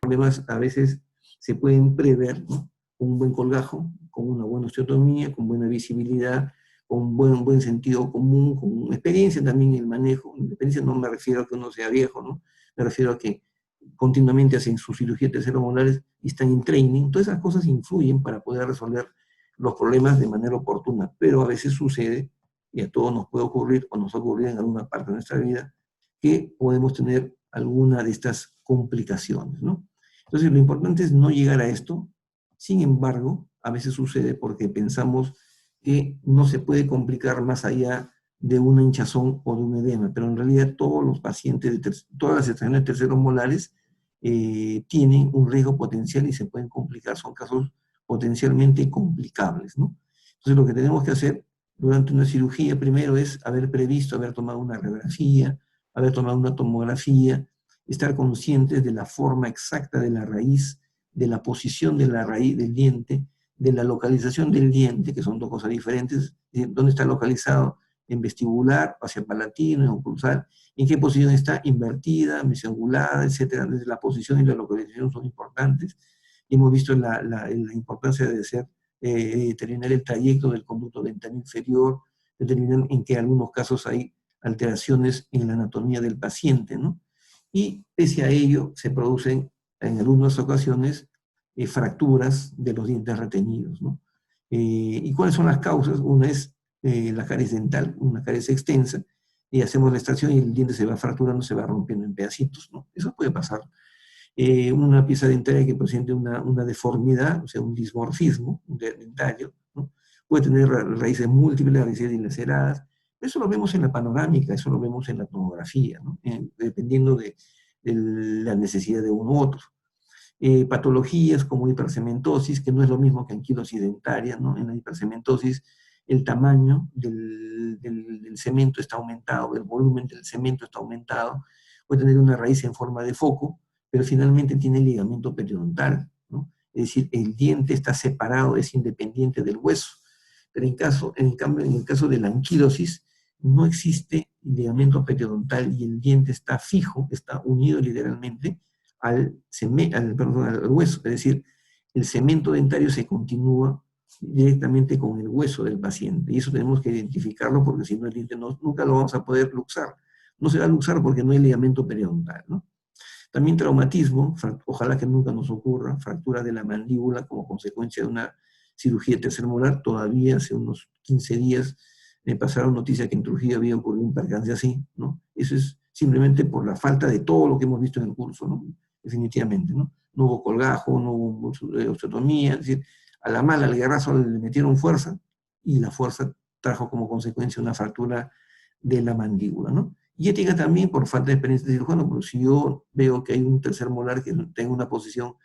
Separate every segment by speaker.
Speaker 1: problemas a veces se pueden prever, ¿no? Con un buen colgajo, con una buena osteotomía, con buena visibilidad, con un buen sentido común, con experiencia también en el manejo. Experiencia no me refiero a que uno sea viejo, ¿no? Me refiero a que continuamente hacen su cirugía terceromolares y están en training. Todas esas cosas influyen para poder resolver los problemas de manera oportuna, pero a veces sucede, y a todos nos puede ocurrir, o nos ocurre en alguna parte de nuestra vida, que podemos tener alguna de estas complicaciones, ¿no? Entonces, lo importante es no llegar a esto. Sin embargo, a veces sucede porque pensamos que no se puede complicar más allá de una hinchazón o de un edema, pero en realidad todos los pacientes, todas las extracciones terceromolares tienen un riesgo potencial y se pueden complicar, son casos potencialmente complicables, ¿no? Entonces, lo que tenemos que hacer durante una cirugía primero es haber previsto, haber tomado una radiografía, haber tomado una tomografía, estar conscientes de la forma exacta de la raíz, de la posición de la raíz del diente, de la localización del diente, que son dos cosas diferentes, dónde está localizado, en vestibular, hacia palatino, en oclusal, en qué posición está, invertida, mesioangulada, etcétera. Desde la posición y la localización son importantes. Hemos visto la importancia de determinar el trayecto del conducto dental inferior, determinar en qué algunos casos hay alteraciones en la anatomía del paciente, ¿no? Y pese a ello se producen en algunas ocasiones fracturas de los dientes retenidos, ¿no? ¿Y cuáles son las causas? Una es la caries dental, una caries extensa, y hacemos la extracción y el diente se va fracturando, se va rompiendo en pedacitos, ¿no? Eso puede pasar. Una pieza dentaria que presente una deformidad, o sea, un dismorfismo dentario, ¿no? Puede tener raíces múltiples, raíces dilaceradas. Eso lo vemos en la panorámica, eso lo vemos en la tomografía, ¿no? Dependiendo de la necesidad de uno u otro. Patologías como hipercementosis, que no es lo mismo que anquilosis dentaria, ¿no? En la hipercementosis el tamaño del cemento está aumentado, el volumen del cemento está aumentado, puede tener una raíz en forma de foco, pero finalmente tiene ligamento periodontal, ¿no? Es decir, el diente está separado, es independiente del hueso. Pero en cambio, en el caso de la anquilosis, no existe ligamento periodontal y el diente está fijo, está unido literalmente al hueso. Es decir, el cemento dentario se continúa directamente con el hueso del paciente. Y eso tenemos que identificarlo porque si no el diente nunca lo vamos a poder luxar. No se va a luxar porque no hay ligamento periodontal, ¿no? También traumatismo, ojalá que nunca nos ocurra, fractura de la mandíbula como consecuencia de una cirugía tercermolar. Todavía hace unos 15 días me pasaron noticias que en Trujillo había ocurrido un percance así, ¿no? Eso es simplemente por la falta de todo lo que hemos visto en el curso, ¿no? Definitivamente, ¿no? No hubo colgajo, no hubo osteotomía, es decir, a la mala, al guerrazo le metieron fuerza y la fuerza trajo como consecuencia una fractura de la mandíbula, ¿no? Y ética también por falta de experiencia de cirujano, porque si yo veo que hay un tercer molar que tenga una posición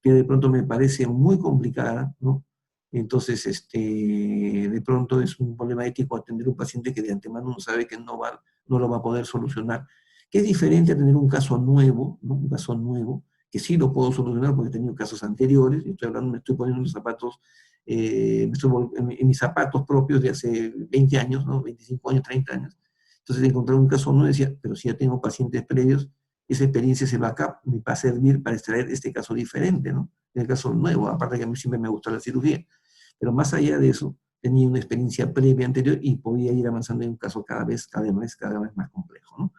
Speaker 1: que de pronto me parece muy complicada, ¿no? Entonces, de pronto es un problema ético atender a un paciente que de antemano uno sabe que no lo va a poder solucionar. Que es diferente a tener un caso nuevo, ¿no? Un caso nuevo, que sí lo puedo solucionar porque he tenido casos anteriores, estoy hablando, me estoy poniendo los zapatos, en mis zapatos propios de hace 20 años, ¿no? 25 años, 30 años. Entonces encontrar un caso nuevo decía, pero si ya tengo pacientes previos, esa experiencia se va acá, me va a servir para extraer este caso diferente, ¿no? El caso nuevo, aparte que a mí siempre me gusta la cirugía. Pero más allá de eso, tenía una experiencia previa anterior y podía ir avanzando en un caso cada vez más complejo, ¿no?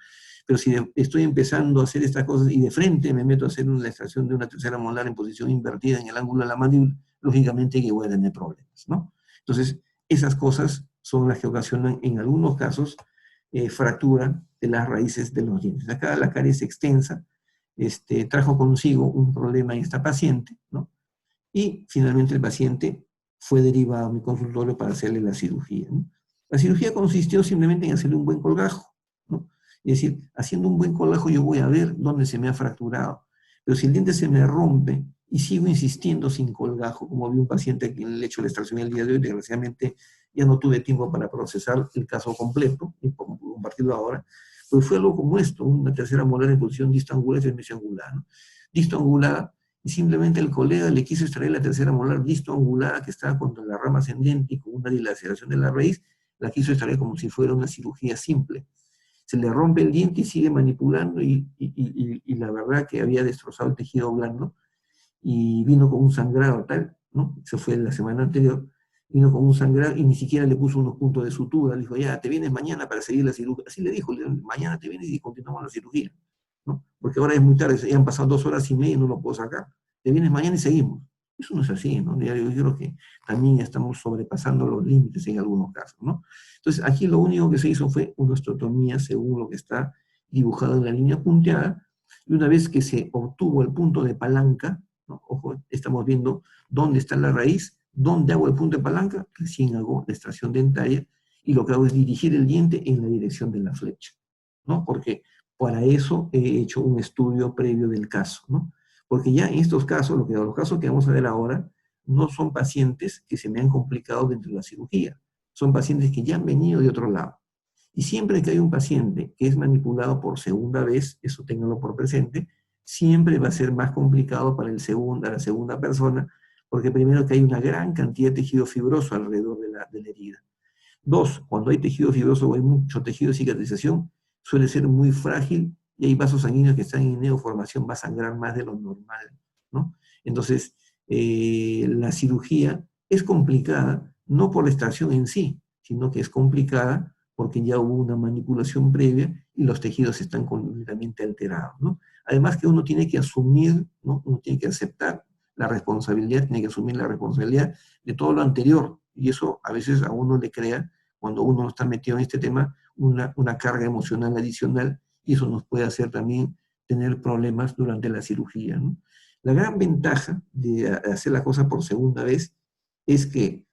Speaker 1: Pero si estoy empezando a hacer estas cosas y de frente me meto a hacer la extracción de una tercera molar en posición invertida en el ángulo de la mandíbula, lógicamente que voy a tener problemas, ¿no? Entonces, esas cosas son las que ocasionan en algunos casos fractura de las raíces de los dientes. Acá la caries extensa trajo consigo un problema en esta paciente, ¿no? Y finalmente el paciente fue derivado a mi consultorio para hacerle la cirugía, ¿no? La cirugía consistió simplemente en hacerle un buen colgajo, ¿no? Es decir, haciendo un buen colgajo yo voy a ver dónde se me ha fracturado. Pero si el diente se me rompe y sigo insistiendo sin colgajo, como vi un paciente a quien le he hecho la extracción el día de hoy, desgraciadamente ya no tuve tiempo para procesar el caso completo y compartirlo ahora, pues fue algo como esto, una tercera molar en posición distoangular y mesioangular, ¿no? Distoangulada, y simplemente el colega le quiso extraer la tercera molar distoangulada que estaba contra la rama ascendente y con una dilaceración de la raíz, la quiso extraer como si fuera una cirugía simple. Se le rompe el diente y sigue manipulando y la verdad que había destrozado el tejido blando y vino con un sangrado tal, ¿no? Eso fue la semana anterior, vino con un sangrado y ni siquiera le puso unos puntos de sutura, le dijo, ya, te vienes mañana para seguir la cirugía, así le dijo, mañana te vienes y continuamos la cirugía, ¿no? Porque ahora es muy tarde, ya han pasado 2 horas y media y no lo puedo sacar, te vienes mañana y seguimos. Eso no es así, ¿no? Yo creo que también estamos sobrepasando los límites en algunos casos, ¿no? Entonces, aquí lo único que se hizo fue una osteotomía según lo que está dibujado en la línea punteada, y una vez que se obtuvo el punto de palanca, ¿no? Ojo, estamos viendo dónde está la raíz, dónde hago el punto de palanca, recién hago la extracción dentaria, y lo que hago es dirigir el diente en la dirección de la flecha, ¿no? Porque para eso he hecho un estudio previo del caso, ¿no? Porque ya en estos casos, los casos que vamos a ver ahora, no son pacientes que se me han complicado dentro de la cirugía, son pacientes que ya han venido de otro lado. Y siempre que hay un paciente que es manipulado por segunda vez, eso ténganlo por presente, siempre va a ser más complicado para la segunda persona, porque primero que hay una gran cantidad de tejido fibroso alrededor de la herida. Dos, cuando hay tejido fibroso o hay mucho tejido de cicatrización, suele ser muy frágil y hay vasos sanguíneos que están en neoformación, va a sangrar más de lo normal, ¿no? Entonces, la cirugía es complicada, no por la extracción en sí, sino que es complicada porque ya hubo una manipulación previa y los tejidos están completamente alterados, ¿no? Además que uno tiene que asumir, ¿no? Uno tiene que aceptar la responsabilidad, tiene que asumir la responsabilidad de todo lo anterior, y eso a veces a uno le crea, cuando uno no está metido en este tema, una carga emocional adicional, y eso nos puede hacer también tener problemas durante la cirugía, ¿no? La gran ventaja de hacer la cosa por segunda vez es que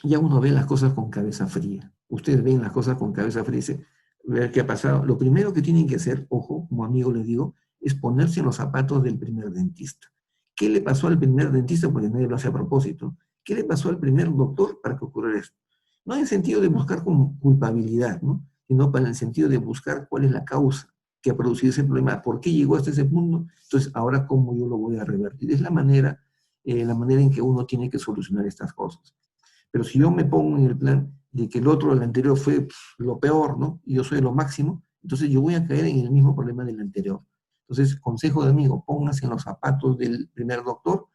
Speaker 1: ya uno ve las cosas con cabeza fría. Ustedes ven las cosas con cabeza fría y dicen, ver qué ha pasado. Lo primero que tienen que hacer, ojo, como amigo les digo, es ponerse en los zapatos del primer dentista. ¿Qué le pasó al primer dentista? Porque nadie lo hace a propósito. ¿Qué le pasó al primer doctor para que ocurriera esto? No en el sentido de buscar culpabilidad, ¿no? Sino para el sentido de buscar cuál es la causa que ha producido ese problema, por qué llegó hasta ese punto, entonces ahora cómo yo lo voy a revertir. Es la manera en que uno tiene que solucionar estas cosas. Pero si yo me pongo en el plan de que el otro, el anterior, fue lo peor, ¿no? Y yo soy lo máximo, entonces yo voy a caer en el mismo problema del anterior. Entonces, consejo de amigo, pónganse en los zapatos del primer doctor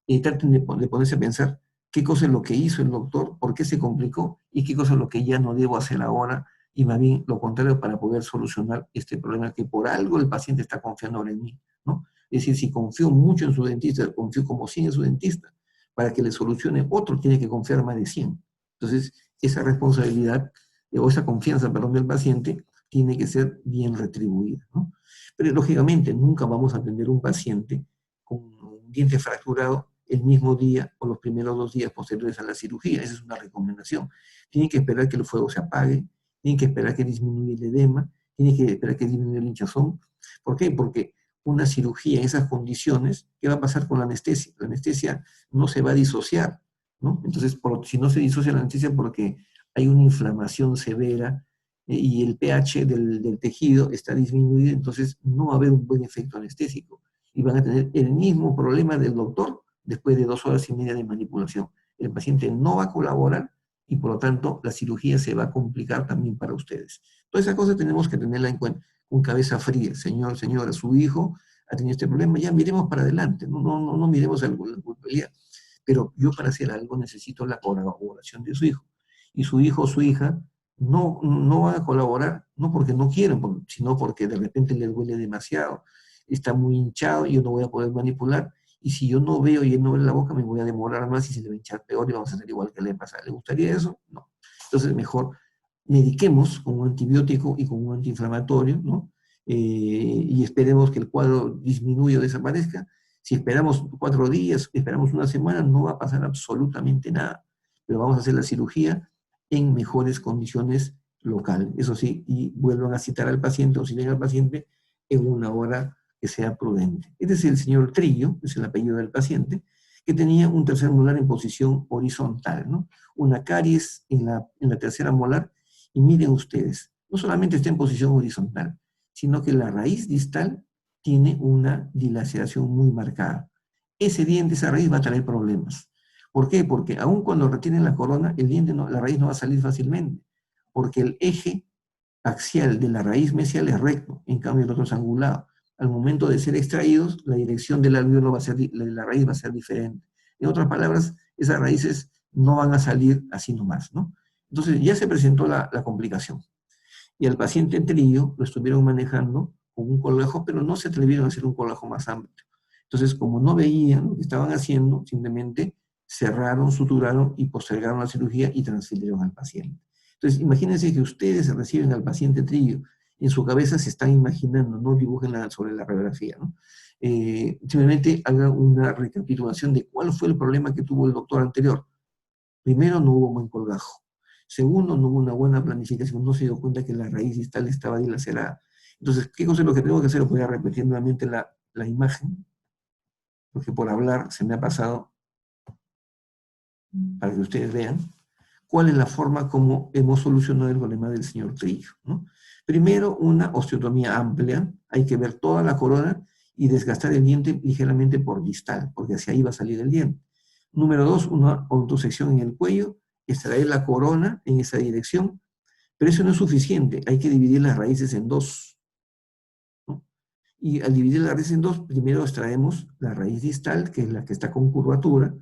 Speaker 1: y traten de ponerse a pensar qué cosa es lo que hizo el doctor, por qué se complicó y qué cosa es lo que ya no debo hacer ahora y más bien lo contrario para poder solucionar este problema que por algo el paciente está confiando ahora en mí, ¿no? Es decir, si confío mucho en su dentista, confío como 100 en su dentista, para que le solucione, otro tiene que confiar más de 100. Entonces, esa responsabilidad o esa confianza, perdón, del paciente tiene que ser bien retribuida, ¿no? Pero lógicamente nunca vamos a atender un paciente con un diente fracturado el mismo día o los primeros 2 días posteriores a la cirugía. Esa es una recomendación. Tienen que esperar que el fuego se apague, tienen que esperar que disminuya el edema, tienen que esperar que disminuya el hinchazón. ¿Por qué? Porque una cirugía en esas condiciones, ¿qué va a pasar con la anestesia? La anestesia no se va a disociar, ¿no? Entonces, si no se disocia la anestesia porque hay una inflamación severa y el pH del tejido está disminuido, entonces no va a haber un buen efecto anestésico y van a tener el mismo problema del doctor después de 2 horas y media de manipulación. El paciente no va a colaborar y por lo tanto la cirugía se va a complicar también para ustedes. Todas esas cosas tenemos que tenerla en cuenta con cabeza fría. Señor, señora, su hijo ha tenido este problema, ya miremos para adelante, no miremos la culpabilidad. Pero yo para hacer algo necesito la colaboración de su hijo. Y su hijo o su hija no van a colaborar, no porque no quieren, sino porque de repente les duele demasiado, está muy hinchado y yo no voy a poder manipular. Y si yo no veo y él no ve la boca, me voy a demorar más y se le va a hinchar peor y vamos a hacer igual que le pasa. ¿Le gustaría eso? No. Entonces, mejor mediquemos con un antibiótico y con un antiinflamatorio, ¿no? Y esperemos que el cuadro disminuya o desaparezca. Si esperamos 4 días, esperamos una semana, no va a pasar absolutamente nada. Pero vamos a hacer la cirugía en mejores condiciones locales. Eso sí, y vuelvan a citar al paciente o citen al paciente en una hora que sea prudente. Este es el señor Trillo, es el apellido del paciente, que tenía un tercer molar en posición horizontal, ¿no? Una caries en la tercera molar, y miren ustedes, no solamente está en posición horizontal, sino que la raíz distal tiene una dilaceración muy marcada. Ese diente, esa raíz va a traer problemas. ¿Por qué? Porque aun cuando retienen la corona, el diente la raíz no va a salir fácilmente, porque el eje axial de la raíz mesial es recto, en cambio el otro es angulado. Al momento de ser extraídos, la dirección del alvéolo va a ser, la raíz va a ser diferente. En otras palabras, esas raíces no van a salir así nomás, ¿no? Entonces ya se presentó la complicación. Y al paciente Trillo lo estuvieron manejando con un colgajo, pero no se atrevieron a hacer un colgajo más amplio. Entonces, como no veían lo que estaban haciendo, simplemente cerraron, suturaron y postergaron la cirugía y transfirieron al paciente. Entonces, imagínense que ustedes reciben al paciente Trillo, en su cabeza se están imaginando, no dibujen sobre la radiografía, ¿no? Simplemente hagan una recapitulación de cuál fue el problema que tuvo el doctor anterior. Primero, no hubo buen colgajo. Segundo, no hubo una buena planificación, no se dio cuenta que la raíz distal estaba dilacerada. Entonces, ¿qué cosa es lo que tengo que hacer? Voy a repetir nuevamente la imagen, porque por hablar se me ha pasado, para que ustedes vean cuál es la forma como hemos solucionado el problema del señor Trillo, ¿no? Primero, una osteotomía amplia, hay que ver toda la corona y desgastar el diente ligeramente por distal, porque hacia ahí va a salir el diente. Número 2, una ontosección en el cuello, extraer la corona en esa dirección, pero eso no es suficiente, hay que dividir las raíces en dos, ¿no? Y al dividir la raíz en dos, primero extraemos la raíz distal, que es la que está con curvatura,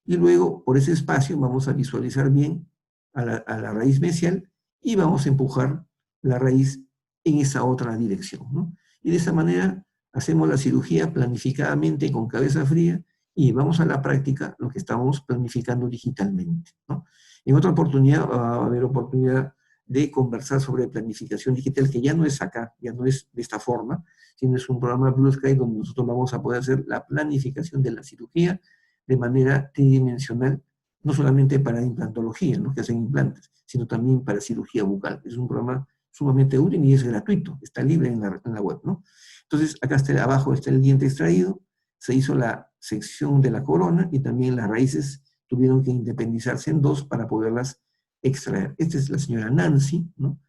Speaker 1: y luego por ese espacio vamos a visualizar bien a la raíz mesial y vamos a empujar la raíz en esa otra dirección, ¿no? Y de esa manera hacemos la cirugía planificadamente con cabeza fría y vamos a la práctica lo que estamos planificando digitalmente, ¿no? En otra oportunidad va a haber oportunidad de conversar sobre planificación digital, que ya no es acá, ya no es de esta forma, sino es un programa Blue Sky donde nosotros vamos a poder hacer la planificación de la cirugía de manera tridimensional, no solamente para implantología, ¿no?, que hacen implantes, sino también para cirugía bucal. Es un programa sumamente útil y es gratuito, está libre en la web, ¿no? Entonces, acá está, abajo está el diente extraído, se hizo la sección de la corona y también las raíces tuvieron que independizarse en dos para poderlas extraer. Esta es la señora Nancy, ¿no?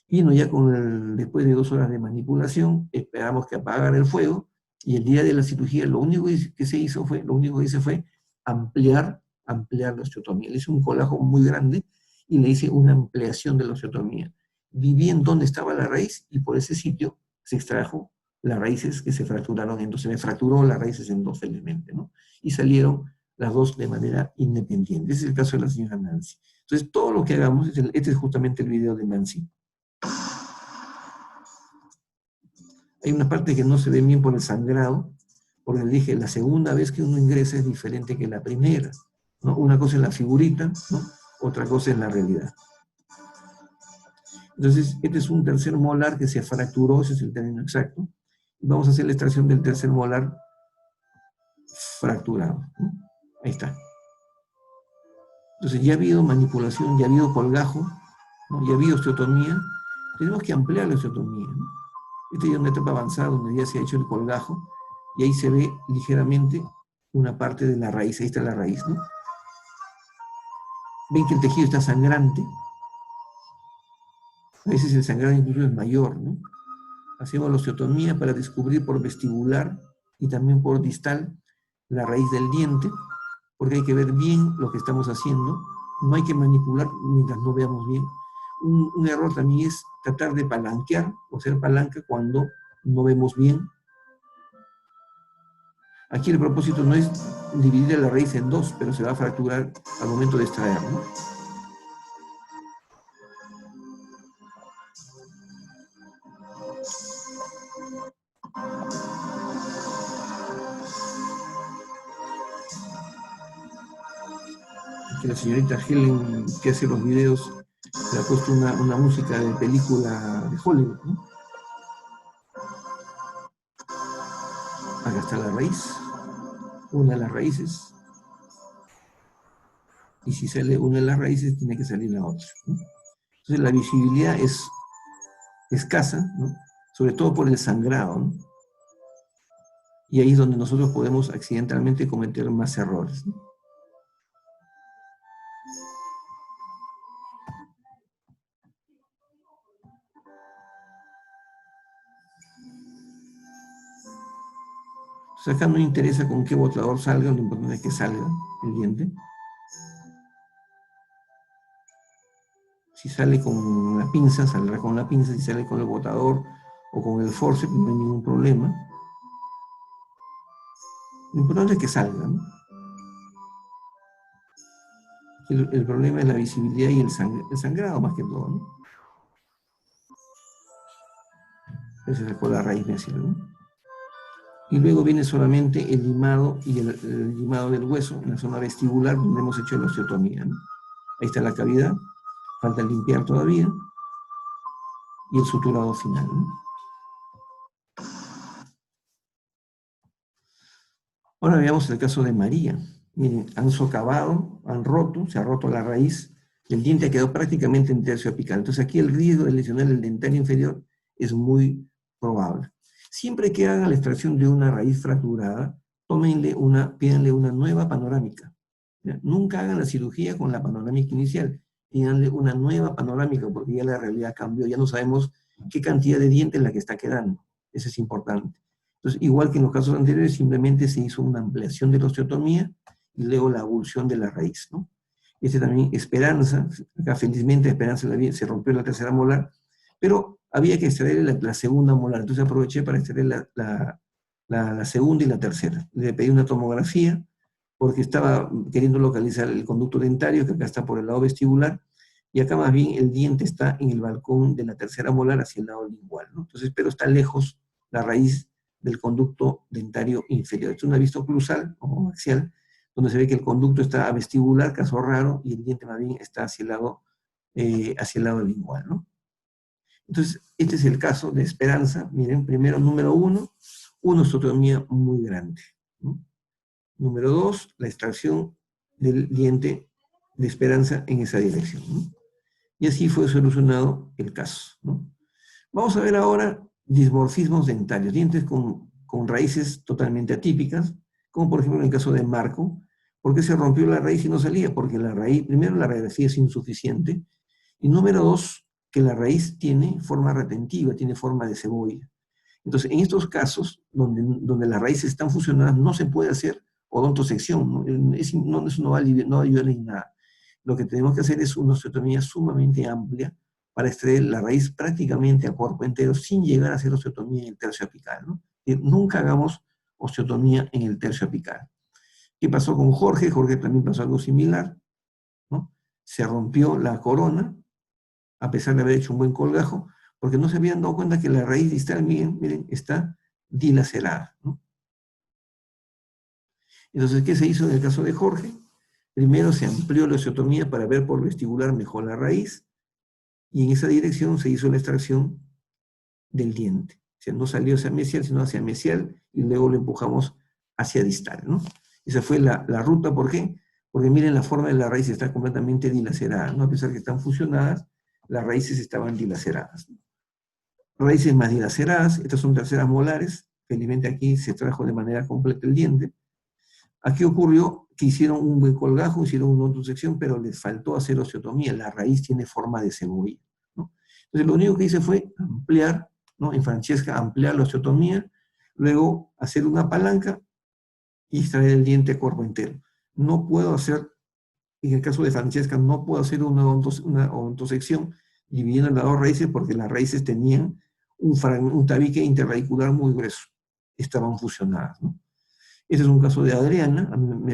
Speaker 1: Vino ya después de 2 horas de manipulación, esperamos que apagara el fuego, y el día de la cirugía lo único que se hizo fue, lo único que hice fue ampliar la osteotomía. Le hice un colajo muy grande y le hice una ampliación de la osteotomía. Vi bien dónde estaba la raíz y por ese sitio se extrajo las raíces que se fracturaron en dos. Se me fracturó las raíces en dos felizmente, ¿no? Y salieron las dos de manera independiente. Ese es el caso de la señora Nancy. Entonces, todo lo que hagamos, este es justamente el video de Nancy. Hay una parte que no se ve bien por el sangrado, porque le dije, la segunda vez que uno ingresa es diferente que la primera, ¿no? Una cosa es la figurita, ¿no? Otra cosa es la realidad. Entonces, este es un tercer molar que se fracturó, ese es el término exacto. Vamos a hacer la extracción del tercer molar fracturado, ¿no? Ahí está. Entonces, ya ha habido manipulación, ya ha habido colgajo, ¿no? Ya ha habido osteotomía. Tenemos que ampliar la osteotomía, ¿no? Esta ya es una etapa avanzada donde ya se ha hecho el colgajo y ahí se ve ligeramente una parte de la raíz. Ahí está la raíz, ¿no? Ven que el tejido está sangrante. A veces el sangrado incluso es mayor, ¿no? Hacemos la osteotomía para descubrir por vestibular y también por distal la raíz del diente, porque hay que ver bien lo que estamos haciendo. No hay que manipular mientras no veamos bien. Un error también es tratar de palanquear o hacer palanca cuando no vemos bien. Aquí el propósito no es dividir la raíz en dos, pero se va a fracturar al momento de extraer, ¿no? Aquí la señorita Helen, que hace los videos, le ha puesto una música de película de Hollywood, ¿no? Acá está la raíz, una de las raíces, y si sale una de las raíces, tiene que salir la otra, ¿no? Entonces la visibilidad es escasa, ¿no? Sobre todo por el sangrado, ¿no? Y ahí es donde nosotros podemos accidentalmente cometer más errores, ¿no? Entonces acá no interesa con qué botador salga, lo importante es que salga el diente. Si sale con la pinza, saldrá con la pinza. Si sale con el botador o con el forceps, no hay ningún problema. Lo importante es que salga, ¿no? El problema es la visibilidad y el sangrado más que todo, ¿no? Esa es la raíz mesial, ¿no? Y luego viene solamente el limado y el limado del hueso en la zona vestibular donde hemos hecho la osteotomía, ¿no? Ahí está la cavidad, falta limpiar todavía, y el suturado final, ¿no? Ahora veamos el caso de María. Miren, han socavado, han roto, se ha roto la raíz, el diente ha quedado prácticamente en tercio apical. Entonces aquí el riesgo de lesionar el dentario inferior es muy probable. Siempre que hagan la extracción de una raíz fracturada, pídanle una nueva panorámica. ¿Ya? Nunca hagan la cirugía con la panorámica inicial, pídanle una nueva panorámica, porque ya la realidad cambió, ya no sabemos qué cantidad de diente es la que está quedando. Eso es importante. Entonces, igual que en los casos anteriores, simplemente se hizo una ampliación de la osteotomía y luego la abulsión de la raíz, ¿no? También Esperanza, acá felizmente Esperanza se rompió la tercera molar, pero había que extraer la segunda molar, entonces aproveché para extraer la segunda y la tercera. Le pedí una tomografía porque estaba queriendo localizar el conducto dentario, que acá está por el lado vestibular, y acá más bien el diente está en el balcón de la tercera molar hacia el lado lingual, ¿no? Entonces, pero está lejos la raíz del conducto dentario inferior. Es una vista oclusal o axial, donde se ve que el conducto está vestibular, caso raro, y el diente más bien está hacia el lado lingual, ¿no? Entonces, este es el caso de Esperanza. Miren, primero, número uno, una osteotomía muy grande, ¿no? Número dos, la extracción del diente de Esperanza en esa dirección, ¿no? Y así fue solucionado el caso, ¿no? Vamos a ver ahora dismorfismos dentarios, dientes con raíces totalmente atípicas, como por ejemplo en el caso de Marco. ¿Por qué se rompió la raíz y no salía? Porque la raíz, primero, la radiografía es insuficiente, y número dos, que la raíz tiene forma retentiva, tiene forma de cebolla. Entonces, en estos casos, donde las raíces están fusionadas, no se puede hacer odontosección, ¿no? Eso no va a ayudar en nada. Lo que tenemos que hacer es una osteotomía sumamente amplia para extraer la raíz prácticamente a cuerpo entero sin llegar a hacer osteotomía en el tercio apical, ¿no? Nunca hagamos osteotomía en el tercio apical. ¿Qué pasó con Jorge? Jorge también pasó algo similar, ¿no? Se rompió la corona, a pesar de haber hecho un buen colgajo, porque no se habían dado cuenta que la raíz distal, miren, está dilacerada, ¿no? Entonces, ¿qué se hizo en el caso de Jorge? Primero se amplió la osteotomía para ver por vestibular mejor la raíz, y en esa dirección se hizo la extracción del diente. O sea, no salió hacia mesial, sino hacia mesial, y luego lo empujamos hacia distal, ¿no? Esa fue la ruta. ¿Por qué? Porque miren, la forma de la raíz está completamente dilacerada, ¿no? A pesar que están fusionadas, las raíces estaban dilaceradas, ¿no? Raíces más dilaceradas, estas son terceras molares, felizmente aquí se trajo de manera completa el diente. Aquí ocurrió que hicieron un buen colgajo, hicieron una odontosección, pero les faltó hacer osteotomía, la raíz tiene forma de cebolla, ¿no? Entonces lo único que hice fue ampliar, ¿no? En Francesca, ampliar la osteotomía, luego hacer una palanca y extraer el diente a cuerpo entero. No puedo hacer, en el caso de Francesca, no puedo hacer una odontosección dividiendo las dos raíces porque las raíces tenían un tabique interradicular muy grueso, estaban fusionadas, ¿no? Ese es un caso de Adriana,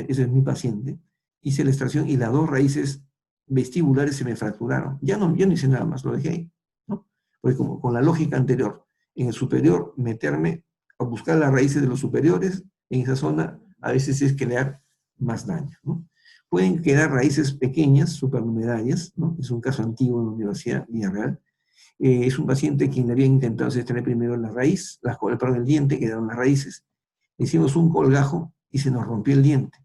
Speaker 1: ese es mi paciente. Hice la extracción y las dos raíces vestibulares se me fracturaron. Ya no hice nada más, lo dejé ahí, ¿no? Porque como con la lógica anterior, en el superior, meterme a buscar las raíces de los superiores, en esa zona a veces es crear más daño, ¿no? Pueden quedar raíces pequeñas, supernumerarias, ¿no? Es un caso antiguo en la Universidad Villarreal. Es un paciente quien le había intentado extraer primero la raíz, el diente, quedaron las raíces. Hicimos un colgajo y se nos rompió el diente.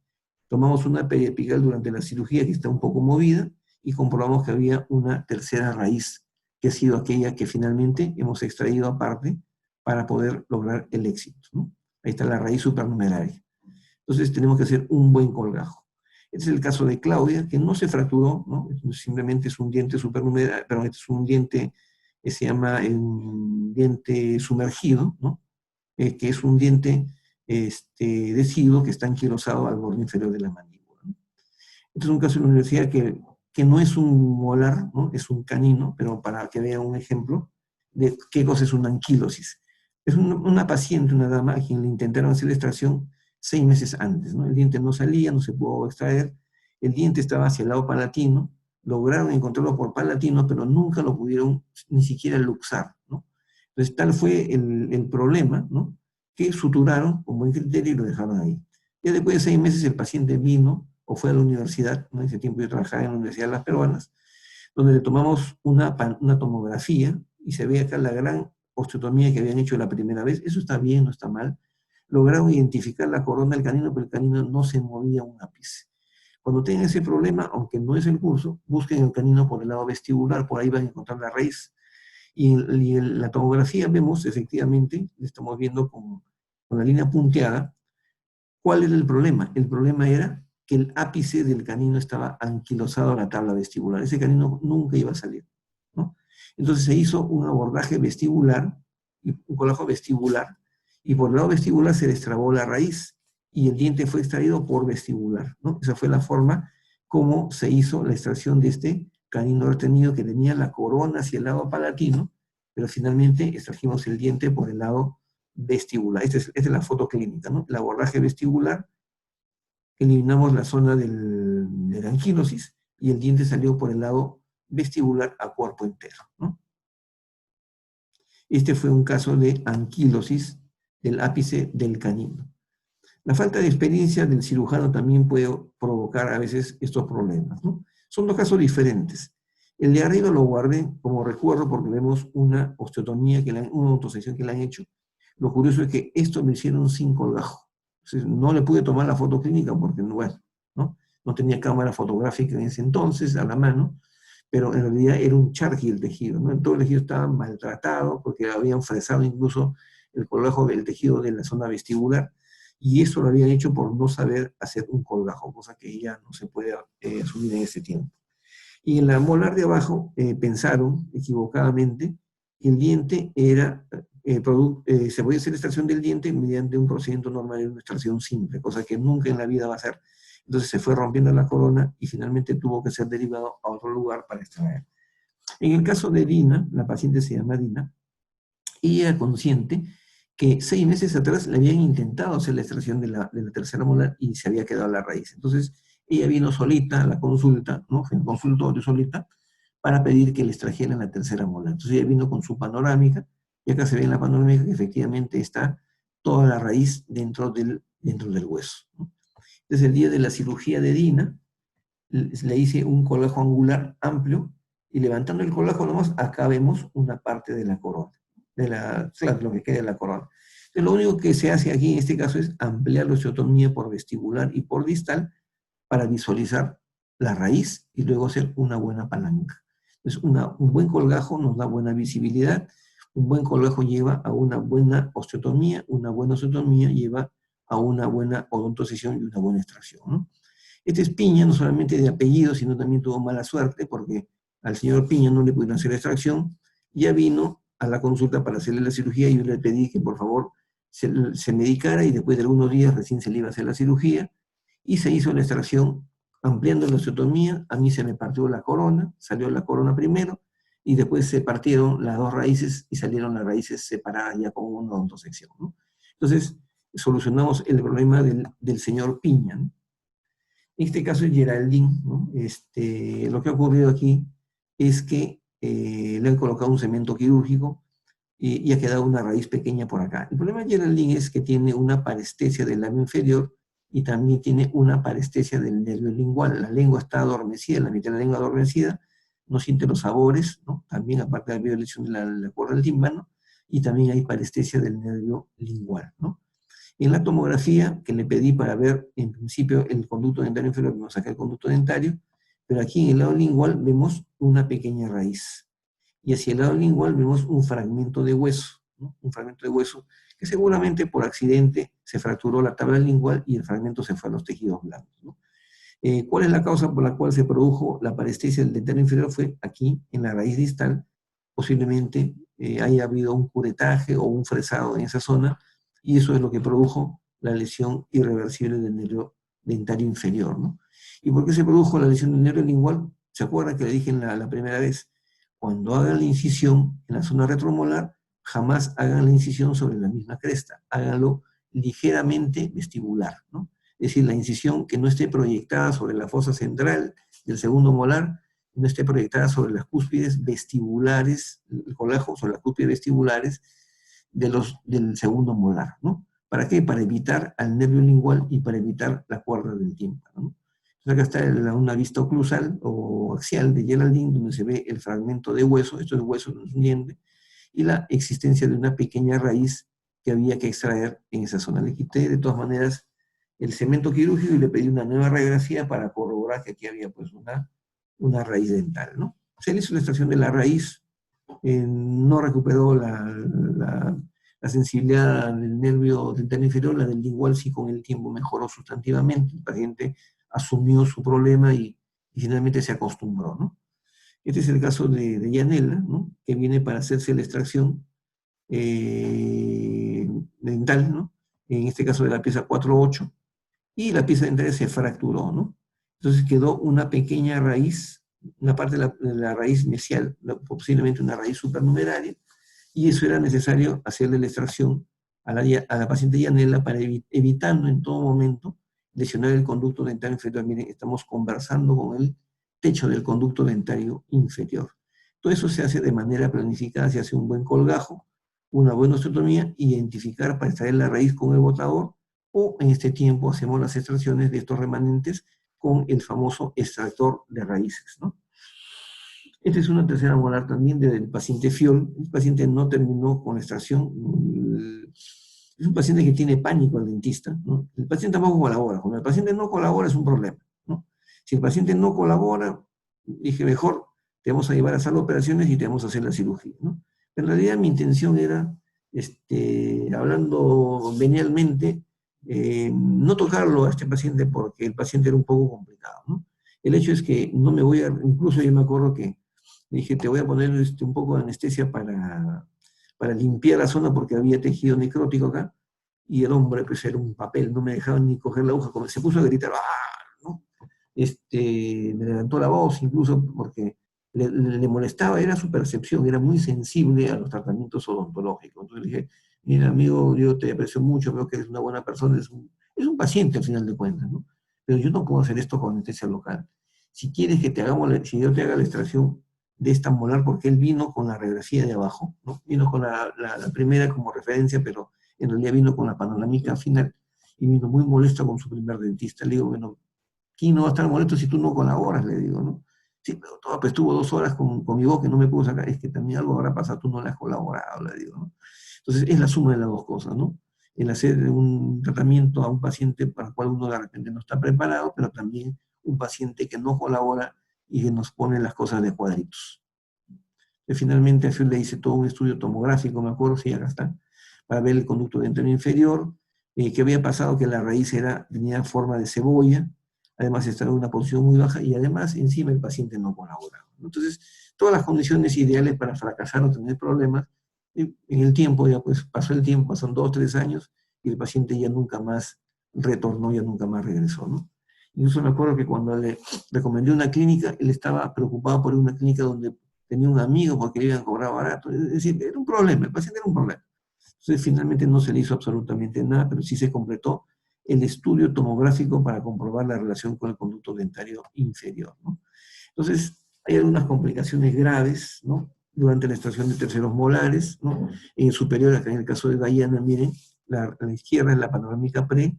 Speaker 1: Tomamos una periapical durante la cirugía que está un poco movida y comprobamos que había una tercera raíz, que ha sido aquella que finalmente hemos extraído aparte para poder lograr el éxito, ¿no? Ahí está la raíz supernumeraria. Entonces tenemos que hacer un buen colgajo. Este es el caso de Claudia, que no se fracturó, ¿no? Simplemente es un diente supernumerario, pero este es un diente que se llama un diente sumergido, ¿no? Que es un diente deciduo que está anquilosado al borde inferior de la mandíbula, ¿no? Este es un caso de la universidad que que no es un molar, ¿no? Es un canino, pero para que vean un ejemplo de qué cosa es una anquilosis. Es una paciente, una dama, a quien le intentaron hacer la extracción 6 meses antes, ¿no? El diente no salía, no se pudo extraer, el diente estaba hacia el lado palatino, lograron encontrarlo por palatino, pero nunca lo pudieron ni siquiera luxar, ¿no? Entonces tal fue el problema, ¿no? Que suturaron con buen criterio y lo dejaron ahí. Ya después de 6 meses el paciente vino o fue a la universidad, ¿no? En ese tiempo yo trabajaba en la Universidad de las Peruanas, donde le tomamos una tomografía y se ve acá la gran osteotomía que habían hecho la primera vez. Eso está bien, no está mal. Lograron identificar la corona del canino, pero el canino no se movía un ápice. Cuando tengan ese problema, aunque no es el curso, busquen el canino por el lado vestibular, por ahí van a encontrar la raíz. Y en la tomografía vemos, efectivamente, estamos viendo con la línea punteada, ¿cuál era el problema? El problema era que el ápice del canino estaba anquilosado a la tabla vestibular. Ese canino nunca iba a salir, ¿no? Entonces se hizo un abordaje vestibular, un colágeno vestibular, y por el lado vestibular se destrabó la raíz y el diente fue extraído por vestibular, ¿no? Esa fue la forma como se hizo la extracción de este canino retenido que tenía la corona hacia el lado palatino, pero finalmente extrajimos el diente por el lado vestibular. Esta es la foto clínica, ¿no? El abordaje vestibular, eliminamos la zona de la anquilosis y el diente salió por el lado vestibular a cuerpo entero, ¿no? Este fue un caso de anquilosis del ápice del canino. La falta de experiencia del cirujano también puede provocar a veces estos problemas, ¿no? Son dos casos diferentes. El de arriba lo guardé como recuerdo porque vemos una osteotomía, una autosección que le han hecho. Lo curioso es que esto lo hicieron sin colgajo. Entonces, no le pude tomar la foto clínica porque bueno, no tenía cámara fotográfica en ese entonces a la mano, pero en realidad era un charqui el tejido, ¿no? Todo el tejido estaba maltratado porque habían fresado incluso el colgajo del tejido de la zona vestibular, y eso lo habían hecho por no saber hacer un colgajo, cosa que ya no se puede asumir en ese tiempo. Y en la molar de abajo pensaron equivocadamente que el diente era, se podía hacer extracción del diente mediante un procedimiento normal de una extracción simple, cosa que nunca en la vida va a ser. Entonces se fue rompiendo la corona y finalmente tuvo que ser derivado a otro lugar para extraer. En el caso de Dina, la paciente se llama Dina, y era consciente que 6 meses atrás le habían intentado hacer la extracción de la tercera molar y se había quedado la raíz. Entonces, ella vino solita a la consulta, ¿no? En el consultorio solita, para pedir que le extrajeran la tercera molar. Entonces, ella vino con su panorámica, y acá se ve en la panorámica que efectivamente está toda la raíz dentro del hueso, ¿no? Desde el día de la cirugía de Dina, le hice un colgajo angular amplio, y levantando el colgajo nomás, acá vemos una parte de la corona, claro, lo que queda de la corona. Entonces, lo único que se hace aquí en este caso es ampliar la osteotomía por vestibular y por distal para visualizar la raíz y luego hacer una buena palanca. Entonces, un buen colgajo nos da buena visibilidad, un buen colgajo lleva a una buena osteotomía lleva a una buena odontocisión y una buena extracción, ¿no? Este es Piña, no solamente de apellido, sino también tuvo mala suerte porque al señor Piña no le pudieron hacer la extracción. Ya vino a la consulta para hacerle la cirugía y yo le pedí que por favor se medicara y después de algunos días recién se le iba a hacer la cirugía y se hizo la extracción ampliando la osteotomía. A mí se me partió la corona, salió la corona primero y después se partieron las dos raíces y salieron las raíces separadas ya con una odontosección, ¿no? Entonces solucionamos el problema del señor Piña, ¿no? En este caso es Geraldine, ¿no? Lo que ha ocurrido aquí es que le han colocado un cemento quirúrgico y ha quedado una raíz pequeña por acá. El problema de Geraldine es que tiene una parestesia del labio inferior y también tiene una parestesia del nervio lingual. La lengua está adormecida, la mitad de la lengua adormecida, no siente los sabores, ¿no? También aparte de la violación de la cuerda del tímpano, y también hay parestesia del nervio lingual, ¿no? En la tomografía que le pedí para ver en principio el conducto dentario inferior, vamos a sacar el conducto dentario, pero aquí en el lado lingual vemos una pequeña raíz. Y hacia el lado lingual vemos un fragmento de hueso, ¿no? Un fragmento de hueso que seguramente por accidente se fracturó la tabla lingual y el fragmento se fue a los tejidos blandos, ¿no? ¿Cuál es la causa por la cual se produjo la parestesia del dentario inferior? Fue aquí, en la raíz distal. Posiblemente haya habido un curetaje o un fresado en esa zona, y eso es lo que produjo la lesión irreversible del nervio dentario inferior, ¿no? ¿Y por qué se produjo la lesión del nervio lingual? ¿Se acuerda que le dije la primera vez? Cuando hagan la incisión en la zona retromolar, jamás hagan la incisión sobre la misma cresta, háganlo ligeramente vestibular, ¿no? Es decir, la incisión que no esté proyectada sobre la fosa central del segundo molar, no esté proyectada sobre las cúspides vestibulares, el colágeno sobre las cúspides vestibulares del segundo molar, ¿no? ¿Para qué? Para evitar al nervio lingual y para evitar la cuerda del tímpano, ¿no? Entonces acá está una vista oclusal o axial de Geraldine, donde se ve el fragmento de hueso, esto es hueso, no es un diente, y la existencia de una pequeña raíz que había que extraer en esa zona. Le quité de todas maneras el cemento quirúrgico y le pedí una nueva radiografía para corroborar que aquí había pues una raíz dental, ¿no? Se le hizo la extracción de la raíz, no recuperó la sensibilidad del nervio dental inferior, la del lingual sí con el tiempo mejoró sustantivamente, el paciente asumió su problema y finalmente se acostumbró, ¿no? Este es el caso de Yanela, ¿no? Que viene para hacerse la extracción dental, ¿no? En este caso de la pieza 4-8, y la pieza dental se fracturó, ¿no? Entonces quedó una pequeña raíz, una parte de la raíz mesial, posiblemente una raíz supernumeraria, y eso era necesario hacerle la extracción a la paciente Yanela para evitando en todo momento lesionar el conducto dentario inferior. Miren, estamos conversando con el techo del conducto dentario inferior. Todo eso se hace de manera planificada, se hace un buen colgajo, una buena osteotomía, identificar para extraer la raíz con el botador, o en este tiempo hacemos las extracciones de estos remanentes con el famoso extractor de raíces, ¿no? Esta es una tercera molar también del paciente Fiol. El paciente no terminó con la extracción. Es un paciente que tiene pánico al dentista, ¿no? El paciente tampoco colabora. Cuando el paciente no colabora es un problema, ¿no? Si el paciente no colabora, dije, mejor te vamos a llevar a sala de operaciones y te vamos a hacer la cirugía, ¿no? Pero en realidad mi intención era, hablando venialmente, no tocarlo a este paciente porque el paciente era un poco complicado, ¿no? El hecho es que no me voy a, incluso yo me acuerdo que dije, te voy a poner un poco de anestesia para limpiar la zona porque había tejido necrótico acá, y el hombre pues era un papel, no me dejaba ni coger la aguja, como se puso a gritar, ¡ah! ¿No? Me levantó la voz incluso porque le molestaba, era su percepción, era muy sensible a los tratamientos odontológicos. Entonces le dije, mira amigo, yo te aprecio mucho, veo que eres una buena persona, es un paciente al final de cuentas, ¿no? Pero yo no puedo hacer esto con anestesia local. Si quieres que te hagamos, si yo te haga la extracción de esta molar, porque él vino con la radiografía de abajo, ¿no? Vino con la primera como referencia, pero en realidad vino con la panorámica final, y vino muy molesto con su primer dentista. Le digo, bueno, ¿quién no va a estar molesto si tú no colaboras? Le digo, ¿no? Sí, pero todo, pues estuvo 2 horas con mi voz que no me pudo sacar, es que también algo habrá pasado, tú no le has colaborado, le digo, ¿no? Entonces es la suma de las dos cosas, ¿no? El hacer un tratamiento a un paciente para el cual uno de repente no está preparado, pero también un paciente que no colabora y que nos pone las cosas de cuadritos. Y finalmente a Phil le hice todo un estudio tomográfico, me acuerdo, sí, acá está, para ver el conducto dentario inferior, que había pasado que la raíz tenía forma de cebolla, además estaba en una posición muy baja y además encima el paciente no colaboraba. Entonces, todas las condiciones ideales para fracasar o tener problemas, en el tiempo, ya pues pasó el tiempo, pasaron 2 o 3 años y el paciente ya nunca más retornó, ya nunca más regresó, ¿no? Incluso me acuerdo que cuando le recomendé una clínica, él estaba preocupado por una clínica donde tenía un amigo porque le iban a cobrar barato. Es decir, era un problema, el paciente era un problema. Entonces, finalmente no se le hizo absolutamente nada, pero sí se completó el estudio tomográfico para comprobar la relación con el conducto dentario inferior, ¿no? Entonces, hay algunas complicaciones graves, ¿no? Durante la extracción de terceros molares, ¿no? En el superior, acá en el caso de Diana, miren, la izquierda es la panorámica pre,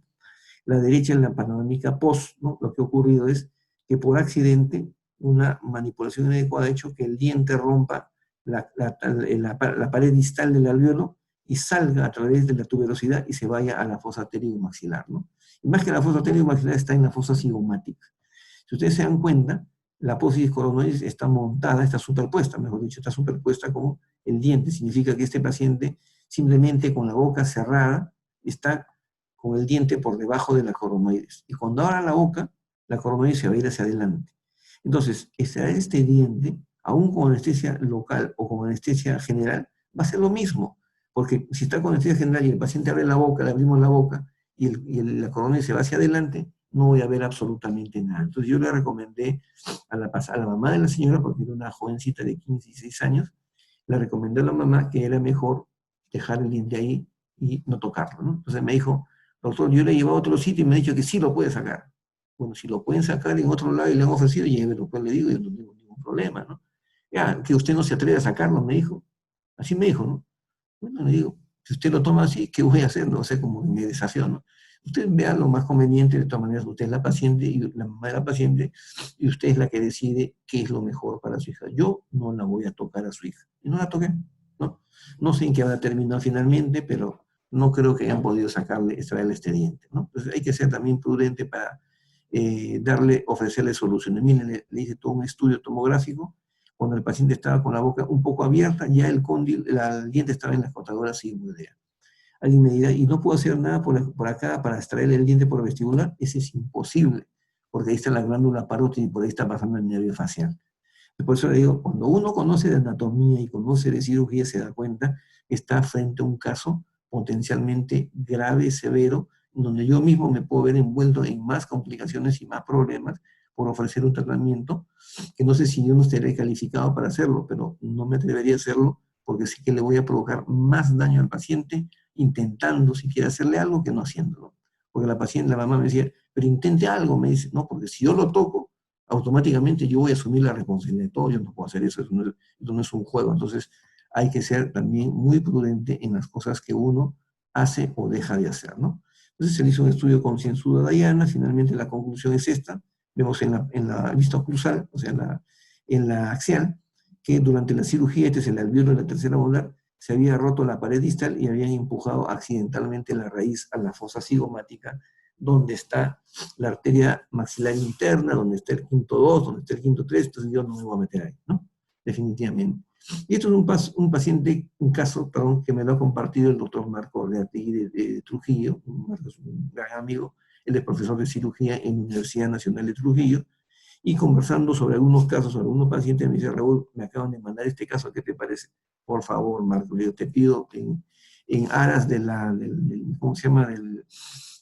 Speaker 1: la derecha es la panorámica post, ¿no? Lo que ha ocurrido es que por accidente una manipulación inadecuada ha hecho que el diente rompa la pared distal del alveolo y salga a través de la tuberosidad y se vaya a la fosa pterigomaxilar, ¿no? Y más que la fosa pterigomaxilar está en la fosa cigomática. Si ustedes se dan cuenta, la apófisis coronoides está montada, está superpuesta, mejor dicho, está superpuesta con el diente. Significa que este paciente simplemente con la boca cerrada está con el diente por debajo de la coronoides. Y cuando abra la boca, la coronoides se va a ir hacia adelante. Entonces, extraer este diente, aún con anestesia local o con anestesia general, va a ser lo mismo. Porque si está con anestesia general y el paciente abre la boca, le abrimos la boca y la coronoides se va hacia adelante, no voy a ver absolutamente nada. Entonces yo le recomendé a la mamá de la señora, porque era una jovencita de 15 y 16 años, le recomendé a la mamá que era mejor dejar el diente ahí y no tocarlo, ¿no? Entonces me dijo, doctor, yo le he llevado a otro sitio y me ha dicho que sí lo puede sacar. Bueno, si lo pueden sacar en otro lado y le han ofrecido, llévelo, pues le digo, yo no tengo ningún problema, ¿no? Ya, que usted no se atreve a sacarlo, me dijo. Así me dijo, ¿no? Bueno, le digo, si usted lo toma así, ¿qué voy a hacer? No sé, como me desafío, ¿no? Usted vea lo más conveniente, de todas maneras, usted es la paciente y la mamá de la paciente, y usted es la que decide qué es lo mejor para su hija. Yo no la voy a tocar a su hija. Y no la toqué, ¿no? No sé en qué habrá terminado finalmente, pero no creo que hayan podido sacarle, extraerle este diente, ¿no? Entonces hay que ser también prudente para ofrecerle soluciones. Miren, le hice todo un estudio tomográfico. Cuando el paciente estaba con la boca un poco abierta, ya el diente estaba en la cortadora sigmoidea. Alguien me dirá, ¿y no puedo hacer nada por acá para extraer el diente por vestibular? Eso es imposible, porque ahí está la glándula parótida y por ahí está pasando el nervio facial. Por eso le digo, cuando uno conoce de anatomía y conoce de cirugía, se da cuenta que está frente a un caso potencialmente grave, severo, donde yo mismo me puedo ver envuelto en más complicaciones y más problemas por ofrecer un tratamiento que no sé si yo no estaré calificado para hacerlo, pero no me atrevería a hacerlo porque sé que le voy a provocar más daño al paciente intentando siquiera hacerle algo que no haciéndolo. Porque la paciente, la mamá me decía, pero intente algo, me dice, no, porque si yo lo toco, automáticamente yo voy a asumir la responsabilidad de todo, yo no puedo hacer eso, eso no es un juego. Entonces hay que ser también muy prudente en las cosas que uno hace o deja de hacer, ¿no? Entonces se le hizo un estudio concienzudo a Diana, finalmente la conclusión es esta, vemos en la vista oclusal, o sea, en la axial, que durante la cirugía, este es el alveolo de la tercera molar, se había roto la pared distal y habían empujado accidentalmente la raíz a la fosa cigomática, donde está la arteria maxilar interna, donde está el quinto 2, donde está el quinto 3, entonces yo no me voy a meter ahí, ¿no? Definitivamente. Y esto es un caso, perdón, que me lo ha compartido el doctor Marco Ordeategui de Trujillo, Marco es un gran amigo, él es profesor de cirugía en la Universidad Nacional de Trujillo, y conversando sobre algunos casos, sobre algunos pacientes, me dice, Raúl, me acaban de mandar este caso, ¿qué te parece? Por favor, Marco, yo te pido en aras ¿cómo se llama?,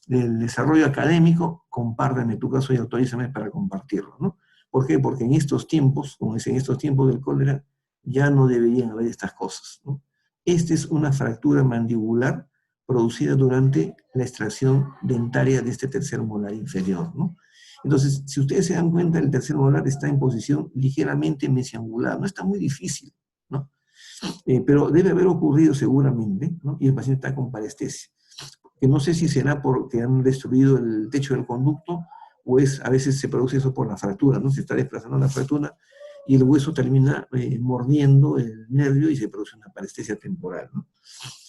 Speaker 1: del desarrollo académico, compárteme tu caso y autorízame para compartirlo, ¿no? ¿Por qué? Porque en estos tiempos, como dicen, en estos tiempos del cólera, ya no deberían haber estas cosas, ¿no? Esta es una fractura mandibular producida durante la extracción dentaria de este tercer molar inferior, ¿no? Entonces, si ustedes se dan cuenta, el tercer molar está en posición ligeramente mesiangular, no está muy difícil, ¿no? Pero debe haber ocurrido seguramente, ¿no? Y el paciente está con parestesia. Que no sé si será porque han destruido el techo del conducto o a veces se produce eso por la fractura, ¿no? Se está desplazando la fractura y el hueso termina mordiendo el nervio y se produce una parestesia temporal, ¿no?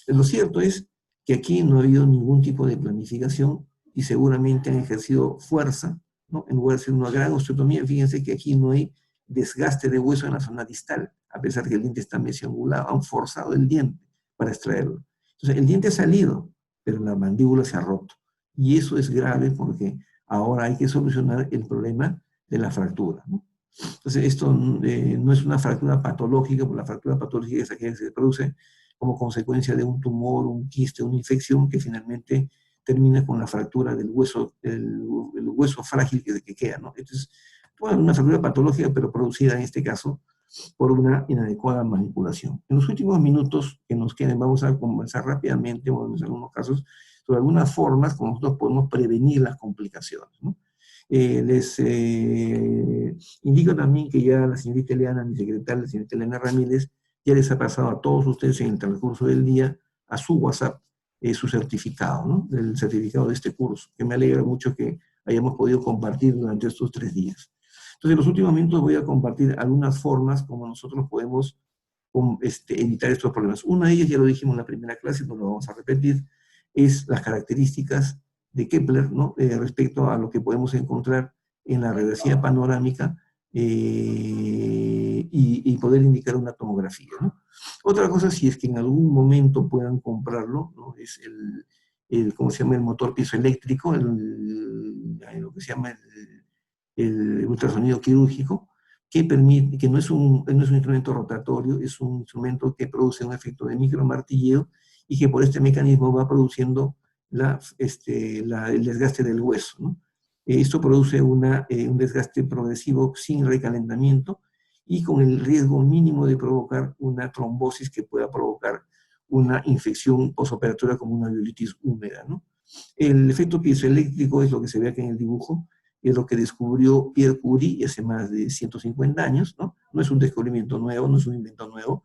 Speaker 1: Lo cierto es que aquí no ha habido ningún tipo de planificación y seguramente han ejercido fuerza, ¿no? En lugar de hacer una gran osteotomía, fíjense que aquí no hay desgaste de hueso en la zona distal, a pesar de que el diente está mesiangulado, han forzado el diente para extraerlo. Entonces, el diente ha salido, pero la mandíbula se ha roto. Y eso es grave porque ahora hay que solucionar el problema de la fractura, ¿no? Entonces, esto no es una fractura patológica, porque la fractura patológica es aquella que se produce como consecuencia de un tumor, un quiste, una infección que finalmente termina con la fractura del hueso, el hueso frágil que queda, ¿no? Entonces, bueno, una fractura patológica, pero producida en este caso por una inadecuada manipulación. En los últimos minutos que nos queden, vamos a conversar rápidamente, o en algunos casos, sobre algunas formas como nosotros podemos prevenir las complicaciones, ¿no? Les indico también que ya la señorita Eliana, mi secretaria, la señorita Elena Ramírez, ya les ha pasado a todos ustedes en el transcurso del día a su WhatsApp su certificado, ¿no? El certificado de este curso, que me alegra mucho que hayamos podido compartir durante estos 3 días. Entonces, en los últimos minutos voy a compartir algunas formas como nosotros podemos evitar estos problemas. Una de ellas, ya lo dijimos en la primera clase, no lo vamos a repetir, es las características de Kepler, ¿no? Respecto a lo que podemos encontrar en la radiografía panorámica y poder indicar una tomografía, ¿no? Otra cosa, si es que en algún momento puedan comprarlo, ¿no? Es ¿cómo se llama? El motor piezoeléctrico, lo que se llama el ultrasonido quirúrgico, que permite, que no es un instrumento rotatorio, es un instrumento que produce un efecto de micromartilleo y que por este mecanismo va produciendo el desgaste del hueso, ¿no? Esto produce un desgaste progresivo sin recalentamiento y con el riesgo mínimo de provocar una trombosis que pueda provocar una infección postoperatoria como una uveitis húmeda, ¿no? El efecto piezoeléctrico es lo que se ve aquí en el dibujo, es lo que descubrió Pierre Curie hace más de 150 años, ¿no? No es un descubrimiento nuevo, no es un invento nuevo,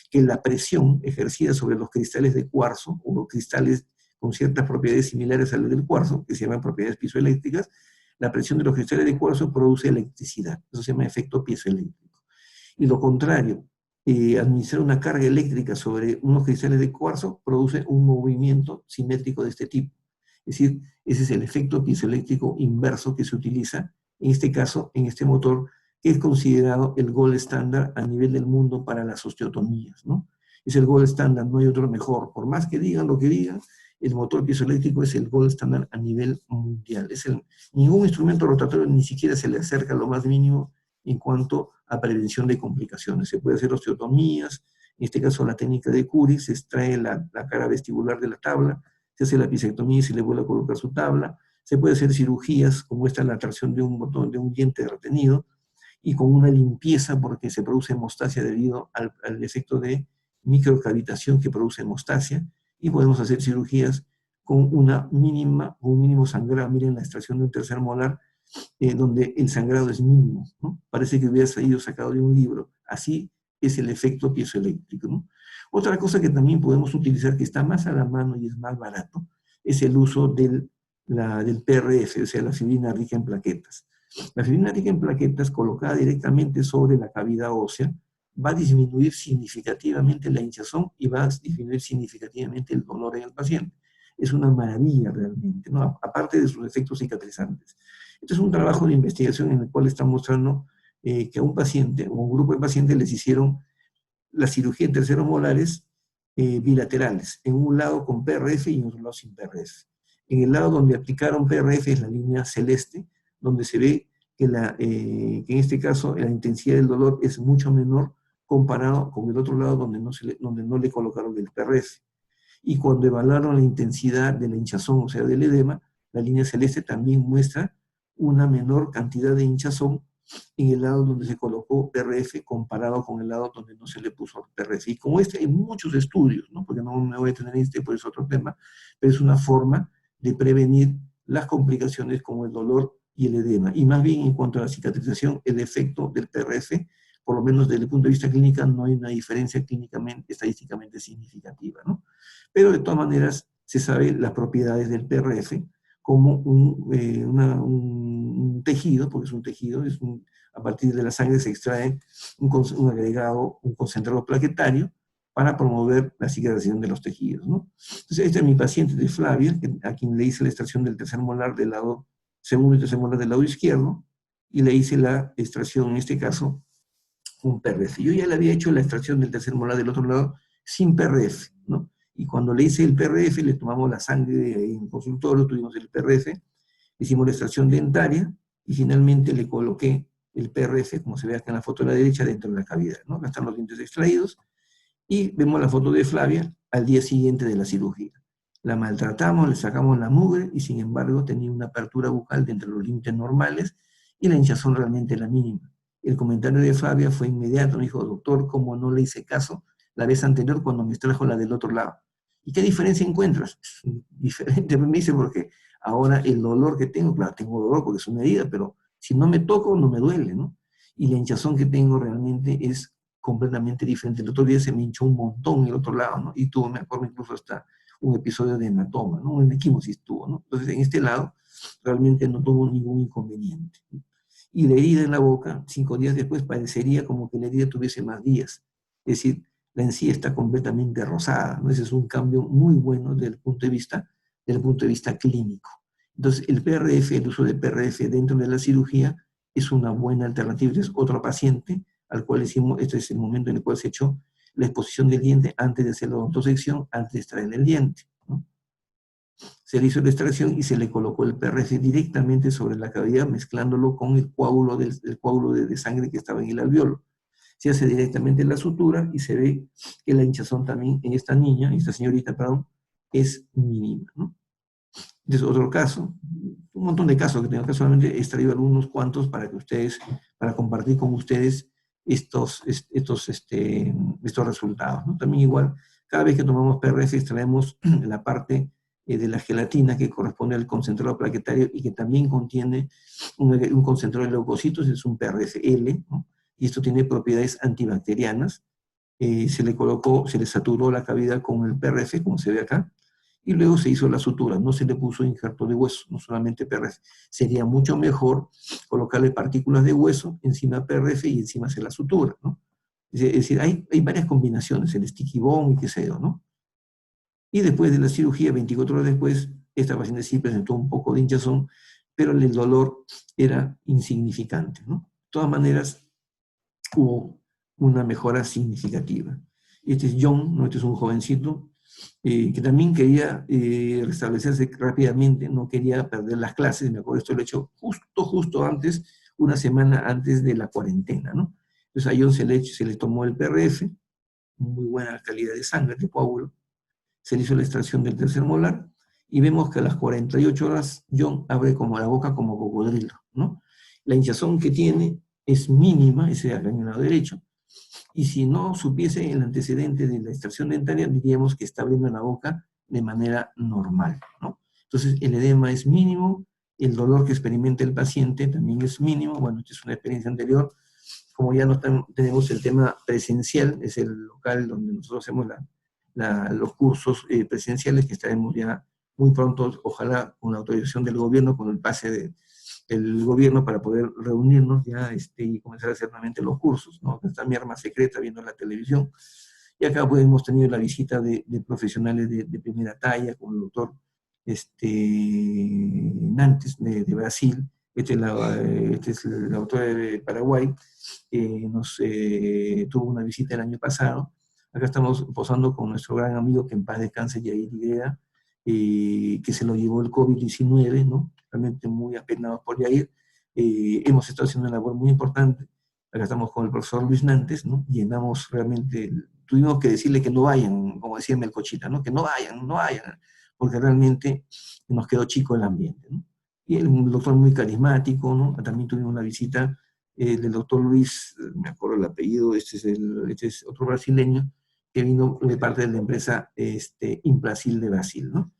Speaker 1: que la presión ejercida sobre los cristales de cuarzo, o los cristales con ciertas propiedades similares a las del cuarzo, que se llaman propiedades piezoeléctricas, la presión de los cristales de cuarzo produce electricidad. Eso se llama efecto piezoeléctrico. Y lo contrario, administrar una carga eléctrica sobre unos cristales de cuarzo produce un movimiento simétrico de este tipo. Es decir, ese es el efecto piezoeléctrico inverso que se utiliza, en este caso, en este motor, que es considerado el gold estándar a nivel del mundo para las osteotomías, ¿no? Es el gold estándar, no hay otro mejor. Por más que digan lo que digan, el motor piezoeléctrico es el gold estándar a nivel mundial. Ningún instrumento rotatorio ni siquiera se le acerca a lo más mínimo en cuanto a prevención de complicaciones. Se puede hacer osteotomías, en este caso la técnica de Curie, se extrae la cara vestibular de la tabla, se hace la pisectomía y se le vuelve a colocar su tabla, se puede hacer cirugías, como esta la tracción de un botón, de un diente retenido, y con una limpieza porque se produce hemostasia debido al efecto de microcavitación que produce hemostasia, y podemos hacer cirugías con un mínimo sangrado. Miren la extracción de un tercer molar, donde el sangrado es mínimo, ¿no? Parece que hubiera sido sacado de un libro. Así es el efecto piezoeléctrico, ¿no? Otra cosa que también podemos utilizar, que está más a la mano y es más barato, es el uso del PRF, o sea, la fibrina rica en plaquetas. La fibrina rica en plaquetas, colocada directamente sobre la cavidad ósea, va a disminuir significativamente la hinchazón y va a disminuir significativamente el dolor en el paciente. Es una maravilla realmente, ¿no? Aparte de sus efectos cicatrizantes. Este es un trabajo de investigación en el cual está mostrando que a un paciente o un grupo de pacientes les hicieron la cirugía en terceros molares bilaterales, en un lado con PRF y en otro lado sin PRF. En el lado donde aplicaron PRF es la línea celeste, donde se ve que en este caso la intensidad del dolor es mucho menor comparado con el otro lado donde no le colocaron el PRF. Y cuando evaluaron la intensidad de la hinchazón, o sea, del edema, la línea celeste también muestra una menor cantidad de hinchazón en el lado donde se colocó PRF comparado con el lado donde no se le puso PRF. Y como hay muchos estudios, ¿no? Porque no me voy a tener por eso otro tema, pero es una forma de prevenir las complicaciones como el dolor y el edema. Y más bien en cuanto a la cicatrización, el efecto del PRF, por lo menos desde el punto de vista clínico, no hay una diferencia clínicamente, estadísticamente significativa, ¿no? Pero de todas maneras se sabe las propiedades del PRF como un tejido, porque es un tejido, a partir de la sangre se extrae un agregado, un concentrado plaquetario para promover la cicatrización de los tejidos, ¿no? Entonces, este es mi paciente de Flavia, a quien le hice la extracción del tercer molar del lado segundo y tercer molar del lado izquierdo, y le hice la extracción, en este caso, un PRF. Yo ya le había hecho la extracción del tercer molar del otro lado sin PRF, ¿no? Y cuando le hice el PRF, le tomamos la sangre en el consultorio, tuvimos el PRF, hicimos la extracción dentaria y finalmente le coloqué el PRF, como se ve acá en la foto de la derecha, dentro de la cavidad, ¿no? Acá están los dientes extraídos y vemos la foto de Flavia al día siguiente de la cirugía. La maltratamos, le sacamos la mugre y sin embargo tenía una apertura bucal de entre los límites normales y la hinchazón realmente era mínima. El comentario de Flavia fue inmediato, me dijo, doctor, ¿cómo no le hice caso la vez anterior cuando me extrajo la del otro lado? ¿Y qué diferencia encuentras? Diferente, me dice, porque ahora el dolor que tengo, claro, tengo dolor porque es una herida, pero si no me toco no me duele, ¿no? Y la hinchazón que tengo realmente es completamente diferente. El otro día se me hinchó un montón el otro lado, ¿no? Y tuvo, me acuerdo incluso hasta un episodio de hematoma, ¿no? Una equimosis tuvo, ¿no? Entonces en este lado realmente no tuvo ningún inconveniente, ¿no? Y la herida en la boca, 5 días después, parecería como que la herida tuviese más días. Es decir, la encía está completamente rosada, ¿no? Ese es un cambio muy bueno desde el punto de vista clínico. Entonces, el PRF, el uso de PRF dentro de la cirugía es una buena alternativa. Es otro paciente al cual hicimos, este es el momento en el cual se echó la exposición del diente antes de hacer la odontosección, antes de extraer el diente, ¿no? Se le hizo la extracción y se le colocó el PRF directamente sobre la cavidad, mezclándolo con el coágulo de sangre que estaba en el alveolo. Se hace directamente la sutura y se ve que la hinchazón también en esta niña, en esta señorita, perdón, es mínima, ¿no? Es otro caso, un montón de casos que tengo que solamente he extraído algunos cuantos para que ustedes, para compartir con ustedes estos resultados, ¿no? También igual, cada vez que tomamos PRF extraemos la parte de la gelatina que corresponde al concentrado plaquetario y que también contiene un concentrado de leucocitos, es un PRFL, ¿no? Y esto tiene propiedades antibacterianas. Se le saturó la cavidad con el PRF, como se ve acá, y luego se hizo la sutura, no se le puso injerto de hueso, no solamente PRF. Sería mucho mejor colocarle partículas de hueso encima PRF y encima se la sutura, ¿no? Es decir, hay varias combinaciones, el sticky bone y qué sé yo, ¿no? Y después de la cirugía, 24 horas después, esta paciente sí presentó un poco de hinchazón, pero el dolor era insignificante, ¿no? De todas maneras, hubo una mejora significativa. Este es John, ¿no? Este es un jovencito que también quería restablecerse rápidamente, no quería perder las clases, me acuerdo, esto lo he hecho justo antes, una semana antes de la cuarentena, ¿no? Entonces a John se le tomó el PRF, muy buena calidad de sangre, de coágulo, se le hizo la extracción del tercer molar, y vemos que a las 48 horas John abre como la boca como cocodrilo, ¿no? La hinchazón que tiene es mínima, ese acá en el lado derecho, y si no supiese el antecedente de la extracción dentaria, diríamos que está abriendo la boca de manera normal, ¿no? Entonces, el edema es mínimo, el dolor que experimenta el paciente también es mínimo. Bueno, esta es una experiencia anterior. Como ya no tenemos el tema presencial, es el local donde nosotros hacemos los cursos presenciales, que estaremos ya muy pronto, ojalá con la autorización del gobierno, con el pase del gobierno para poder reunirnos ya y comenzar a hacer nuevamente los cursos, ¿no? Está mi arma secreta viendo la televisión. Y acá pues, hemos tenido la visita de profesionales de primera talla, como el doctor Nantes de Brasil, este es el autor de Paraguay, tuvo una visita el año pasado. Acá estamos posando con nuestro gran amigo, que en paz descanse, Yair Higuera, que se lo llevó el COVID-19, ¿no? Realmente muy apenados por Yair. Hemos estado haciendo una labor muy importante. Acá estamos con el profesor Luis Nantes, ¿no? Llenamos realmente, tuvimos que decirle que no vayan, como decía Melcochita, ¿no? Que no vayan, porque realmente nos quedó chico el ambiente, ¿no? Y un doctor muy carismático, ¿no? También tuvimos una visita del doctor Luis, me acuerdo el apellido, este es otro brasileño, que vino de parte de la empresa Implasil de Brasil, ¿no?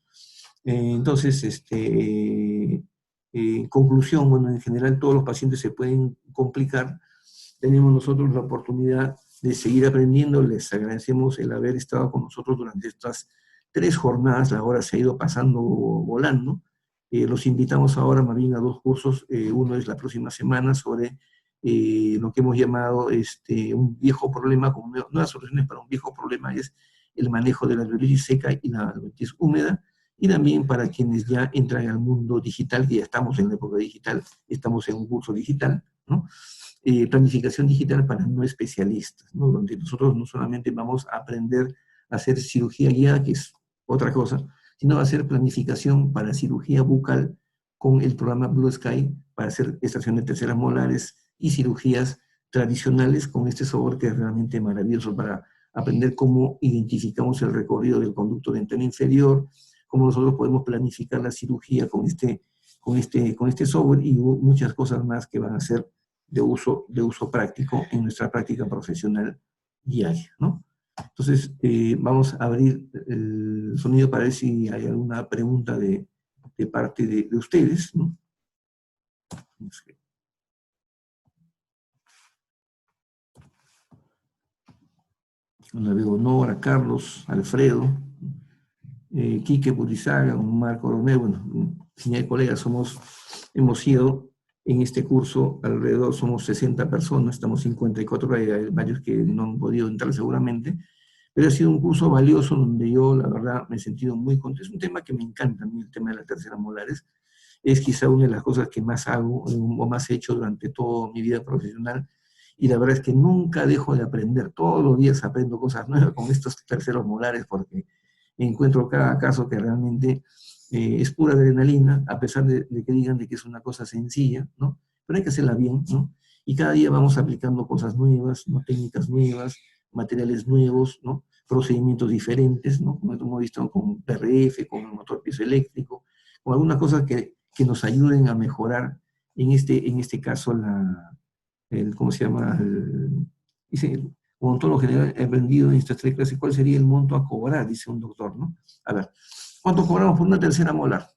Speaker 1: Entonces, en conclusión, bueno, en general todos los pacientes se pueden complicar. Tenemos nosotros la oportunidad de seguir aprendiendo. Les agradecemos el haber estado con nosotros durante estas 3 jornadas. La hora se ha ido pasando volando. Los invitamos ahora más bien a 2 cursos. Uno es la próxima semana sobre lo que hemos llamado un viejo problema, como nuevas soluciones para un viejo problema, es el manejo de la alveolitis seca y la alveolitis húmeda. Y también para quienes ya entran al mundo digital, que ya estamos en la época digital, estamos en un curso digital, ¿no? Planificación digital para no especialistas, ¿no? Donde nosotros no solamente vamos a aprender a hacer cirugía guiada, que es otra cosa, sino a hacer planificación para cirugía bucal con el programa Blue Sky, para hacer extracción de terceras molares y cirugías tradicionales con este software que es realmente maravilloso para aprender cómo identificamos el recorrido del conducto dental inferior, cómo nosotros podemos planificar la cirugía con este software y muchas cosas más que van a ser de uso práctico en nuestra práctica profesional diaria, ¿no? Entonces, vamos a abrir el sonido para ver si hay alguna pregunta de parte de ustedes, ¿no? La veo Nora, Carlos, Alfredo, Quique Purizaga, Marco Coronel, bueno, señores colegas, hemos ido en este curso alrededor, somos 60 personas, estamos 54, hay varios que no han podido entrar seguramente, pero ha sido un curso valioso donde yo, la verdad, me he sentido muy contento. Es un tema que me encanta a mí, el tema de las terceras molares. Es quizá una de las cosas que más hago o más he hecho durante toda mi vida profesional. Y la verdad es que nunca dejo de aprender. Todos los días aprendo cosas nuevas con estos terceros molares porque encuentro cada caso que realmente es pura adrenalina, a pesar de que digan de que es una cosa sencilla, ¿no? Pero hay que hacerla bien, ¿no? Y cada día vamos aplicando cosas nuevas, ¿no? Técnicas nuevas, materiales nuevos, ¿no? Procedimientos diferentes, ¿no? Como hemos visto con PRF, con el motor piezoeléctrico, con algunas cosas que que nos ayuden a mejorar, en este caso, ¿cómo se llama? Dice, el odontólogo general ha aprendido en estas 3 clases, ¿cuál sería el monto a cobrar? Dice un doctor, ¿no? A ver, ¿cuánto cobramos por una tercera molar?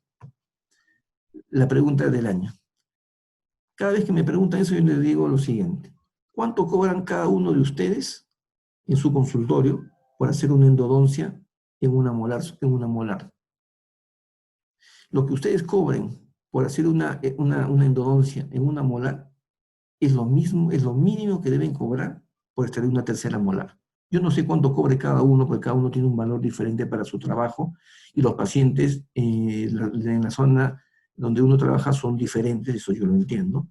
Speaker 1: La pregunta del año. Cada vez que me preguntan eso, yo les digo lo siguiente. ¿Cuánto cobran cada uno de ustedes en su consultorio por hacer una endodoncia en una molar? Lo que ustedes cobren por hacer una endodoncia en una molar es lo mismo, es lo mínimo que deben cobrar por extraer una tercera molar. Yo no sé cuánto cobre cada uno, porque cada uno tiene un valor diferente para su trabajo, y los pacientes en la zona donde uno trabaja son diferentes, eso yo lo entiendo.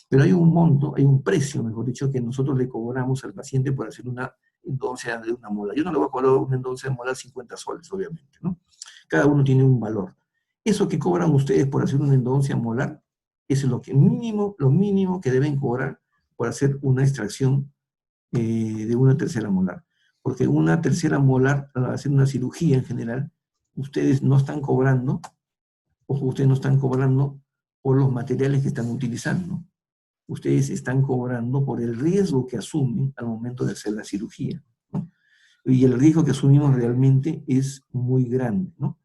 Speaker 1: Pero hay un monto, hay un precio, mejor dicho, que nosotros le cobramos al paciente por hacer una endodoncia de una molar. Yo no le voy a cobrar una endodoncia de molar 50 soles, obviamente, ¿no? Cada uno tiene un valor. Eso que cobran ustedes por hacer una endodoncia molar, es lo mínimo que deben cobrar por hacer una extracción de una tercera molar. Porque una tercera molar, al hacer una cirugía en general, ustedes no están cobrando, ojo, ustedes no están cobrando por los materiales que están utilizando. Ustedes están cobrando por el riesgo que asumen al momento de hacer la cirugía, ¿no? Y el riesgo que asumimos realmente es muy grande, ¿no?